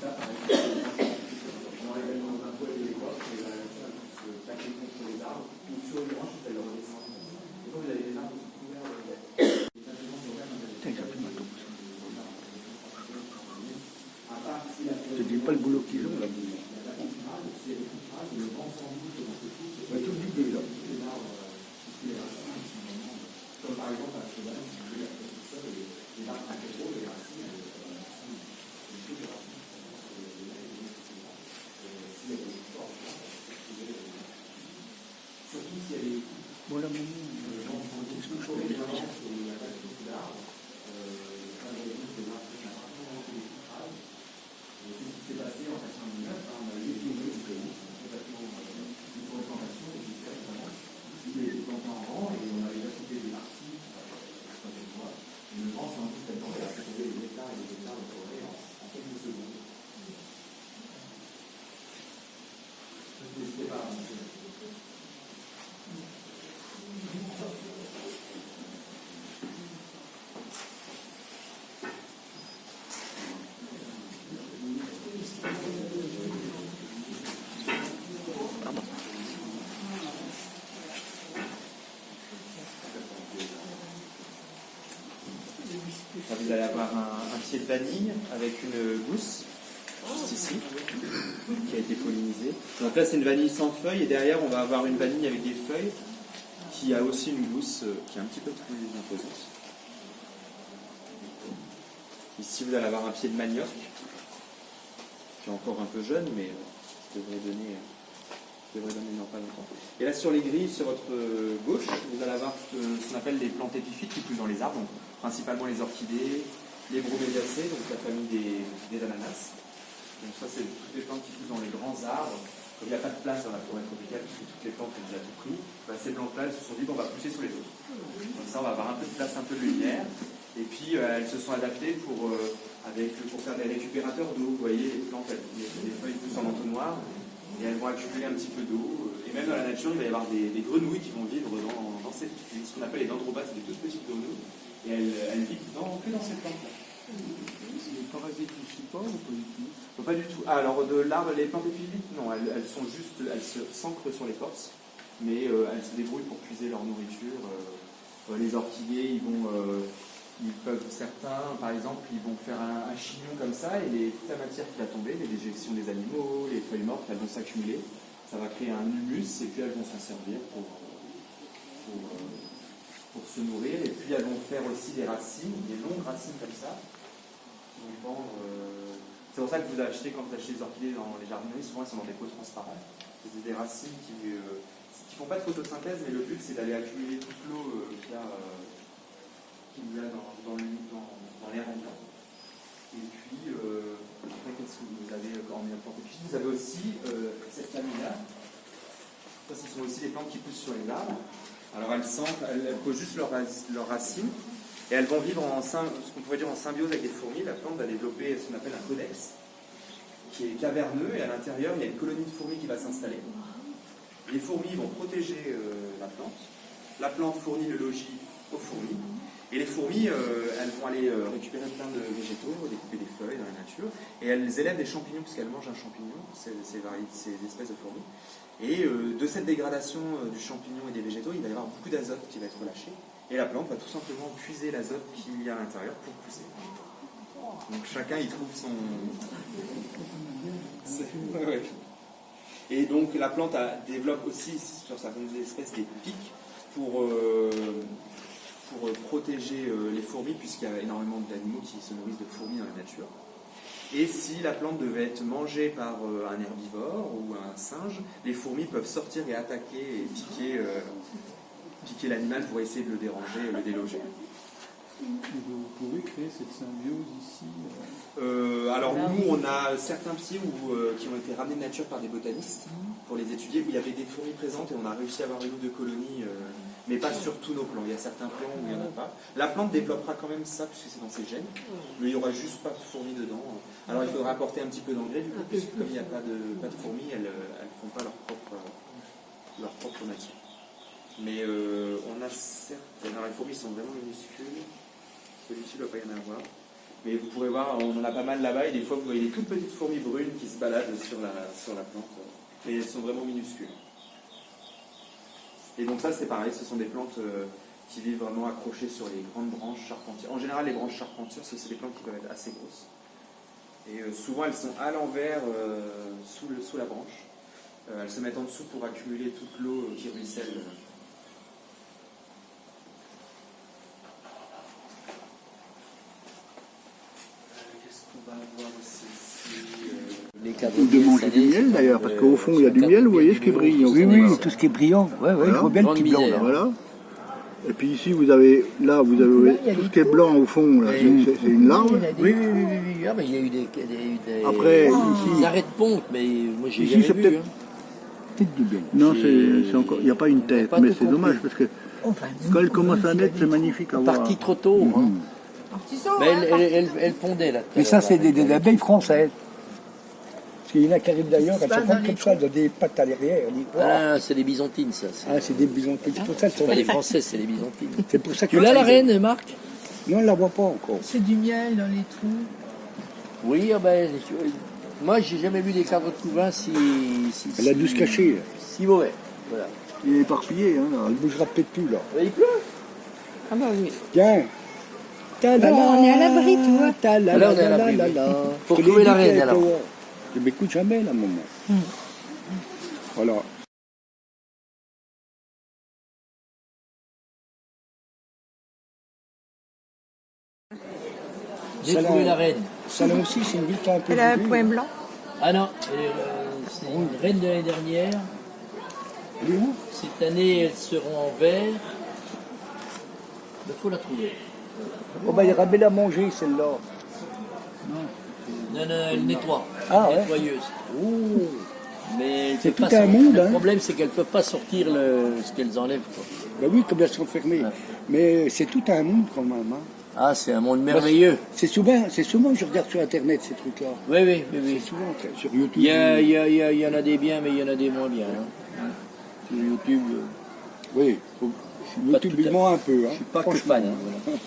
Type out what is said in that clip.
ça, par exemple, dans l'événement d'un peu et des coques, et la nature se plaquer contre les arbres, ou sur une branche, elle redescend. Et donc, vous avez des arbres qui sont couverts de je ne dis pas le boulot qu'ils ont là. On va tout vider là. Comme par exemple un cheval, si vous voulez, les arbres intégraux, les racines, surtout si elle est. Bon, là, maintenant, qu'est-ce que je peux dire? C'est passé en 89, on a eu des complètement une replantation et jusqu'à récemment, il était planté en rang et on avait déjà coupé des parties, le vent s'en fout tellement qu'elle a fait tomber des hectares et des hectares de forêt en quelques secondes. N'hésitez pas à avancer. Vous allez avoir un pied de vanille avec une gousse, juste ici, qui a été pollinisée. Donc là, c'est une vanille sans feuilles, et derrière, on va avoir une vanille avec des feuilles, qui a aussi une gousse qui est un petit peu plus imposante. Ici, vous allez avoir un pied de manioc, qui est encore un peu jeune, mais qui devrait donner dans pas longtemps. Et là, sur les grilles, sur votre gauche, vous allez avoir ce qu'on appelle les plantes épiphytes qui poussent dans les arbres, donc principalement les orchidées, les broméliacées, donc la famille des ananas. Donc ça, c'est toutes les plantes qui poussent dans les grands arbres. Comme il n'y a pas de place dans la forêt tropicale, puisque toutes les plantes ont déjà tout pris, ces plantes-là, elles se sont dit qu'on va pousser sur les autres. Comme ça, on va avoir un peu de place, un peu de lumière. Et puis, elles se sont adaptées pour faire des récupérateurs d'eau. Vous voyez, les plantes, les feuilles poussent en entonnoir, et elles vont accumuler un petit peu d'eau. Et même dans la nature, il va y avoir des grenouilles qui vont vivre dans ce qu'on appelle les dendrobates, c'est des toutes petites grenouilles. Et elles vivent que dans ces plantes-là. C'est des parasites aussi pas ou pas du tout? Pas du tout. Ah, alors de l'arbre, les plantes épiphytes, non, elles s'ancrent sur l'écorce, mais elles se débrouillent pour puiser leur nourriture. Les orchidées, ils peuvent, certains, par exemple, ils vont faire un chignon comme ça, et toute la matière qui va tomber, les déjections des animaux, les feuilles mortes, elles vont s'accumuler. Ça va créer un humus, et puis elles vont s'en servir pour se nourrir. Et puis elles vont faire aussi des racines, des longues racines comme ça, qui vont pendre. C'est pour ça que vous achetez, quand vous achetez des orchidées dans les jardineries, souvent elles sont dans des pots transparents. C'est des racines qui ne font pas de photosynthèse, mais le but c'est d'aller accumuler toute l'eau qu'il y a dans l'air ambiant. Et puis, après, qu'est-ce que vous avez en plantes épiphytes? Vous avez aussi cette famille-là. Ça, ce sont aussi les plantes qui poussent sur les arbres. Alors, elles posent juste leurs racines. Et elles vont vivre ce qu'on pourrait dire en symbiose avec des fourmis. La plante va développer ce qu'on appelle un codex, qui est caverneux, et à l'intérieur, il y a une colonie de fourmis qui va s'installer. Les fourmis vont protéger la plante. La plante fournit le logis aux fourmis. Et les fourmis, elles vont aller récupérer plein de végétaux, découper des feuilles dans la nature, et elles élèvent des champignons, parce qu'elles mangent un champignon, ces espèces de fourmis. Et de cette dégradation du champignon et des végétaux, il va y avoir beaucoup d'azote qui va être relâché. Et la plante va tout simplement puiser l'azote qu'il y a à l'intérieur pour pousser. Donc chacun y trouve son... Ouais. Et donc la plante développe aussi sur certaines espèces des pics pour protéger les fourmis, puisqu'il y a énormément d'animaux qui se nourrissent de fourmis dans la nature. Et si la plante devait être mangée par un herbivore ou un singe, les fourmis peuvent sortir et attaquer et piquer l'animal pour essayer de le déranger et le déloger. Vous pouvez créer cette symbiose ici Alors nous, on a certains pieds qui ont été ramenés de nature par des botanistes pour les étudier, où il y avait des fourmis présentes, et on a réussi à avoir une ou deux colonies, mais pas sur tous nos plants. Il y a certains plants où il n'y en a pas. La plante développera quand même ça, puisque c'est dans ses gènes, mais il n'y aura juste pas de fourmis dedans. Alors il faudra apporter un petit peu d'engrais, du coup, puisque comme il n'y a pas de fourmis, elles ne font pas leur propre matière. Mais on a certaines... Alors les fourmis sont vraiment minuscules. Celui-ci ne doit pas y en avoir. Mais vous pourrez voir, on en a pas mal là-bas et des fois vous voyez des toutes petites fourmis brunes qui se baladent sur la plante. Mais elles sont vraiment minuscules. Et donc ça c'est pareil, ce sont des plantes qui vivent vraiment accrochées sur les grandes branches charpentières. En général les branches charpentières, c'est des plantes qui peuvent être assez grosses. Et souvent elles sont à l'envers sous la branche. Elles se mettent en dessous pour accumuler toute l'eau qui ruisselle. Qu'est-ce qu'on va avoir aussi Ou de manger du miel d'ailleurs, parce qu'au fond il y a du miel, vous voyez ce qui brille. Oui, oui, tout ce qui est brillant. Ouais, ouais, Voilà. je vois bien le petit blanc là. Voilà. Et puis ici vous avez tout ce qui est blanc au fond, là, c'est une larve. Oui, oui, oui, oui, oui. Ah, mais il y a eu des Après, ici- des arrêts de pompe, mais moi j'ai Ici, jamais c'est vu. peut-être- Peut-être du bien. Non, c'est encore, il n'y a pas une tête, pas mais tout c'est compris. dommage parce que quand elle commence à naître, c'est magnifique à voir. Partie trop tôt. Hein. Mais elle pondait là. Mais ça, c'est des abeilles françaises. Parce qu'il y en a qui arrivent d'ailleurs, elles se prennent comme ça, elles ont des pattes à l'arrière. On dit, Ah, c'est les byzantines, ça. ah, c'est des byzantines. C'est pour ça qu'elles C'est sont pas les français, c'est les byzantines. C'est pour ça que Tu l'as la reine, Marc? Non, on ne la voit pas encore. C'est du miel dans les trous. Oui, ah ben, moi j'ai jamais vu des cadres de couvain si Elle a dû se cacher. Là. si mauvais. Voilà. Il est éparpillé, hein, là. Elle ne bougera peut-être plus, là. Il pleut. Ah bah oui. Tiens. on est à l'abri, tu vois. Alors, on est à l'abri, oui. Faut trouver la reine, alors. Je m'écoute jamais, là, maman. Voilà. J'ai Ça, trouvé là, la reine. Salon aussi, c'est une ville qui a un peu Elle a un bougé. point blanc. Ah non, c'est une reine de l'année dernière. Elle est où? Cette année, elles seront en vert. Il faut la trouver. Oh, bah, il y aura belle à manger, celle-là. Non, non, elle nettoie. Ah, ouais. Nettoyeuse. Mais elle C'est peut pas tout un sortir. monde, Le hein. problème, c'est qu'elles ne peuvent pas sortir ce qu'elles enlèvent. Quoi. Ben oui, comme elles sont fermées. Ouais. Mais c'est tout un monde quand même. Hein. Ah, c'est un monde merveilleux. C'est souvent que je regarde sur Internet ces trucs-là. Oui, oui, oui, oui. C'est souvent sur YouTube. Il y en a des biens, mais il y en a des moins bien. Hein. Sur YouTube, Oui, Pas tout YouTube, à- moi un peu. Hein. je suis pas que Franchement. fan. Hein, voilà.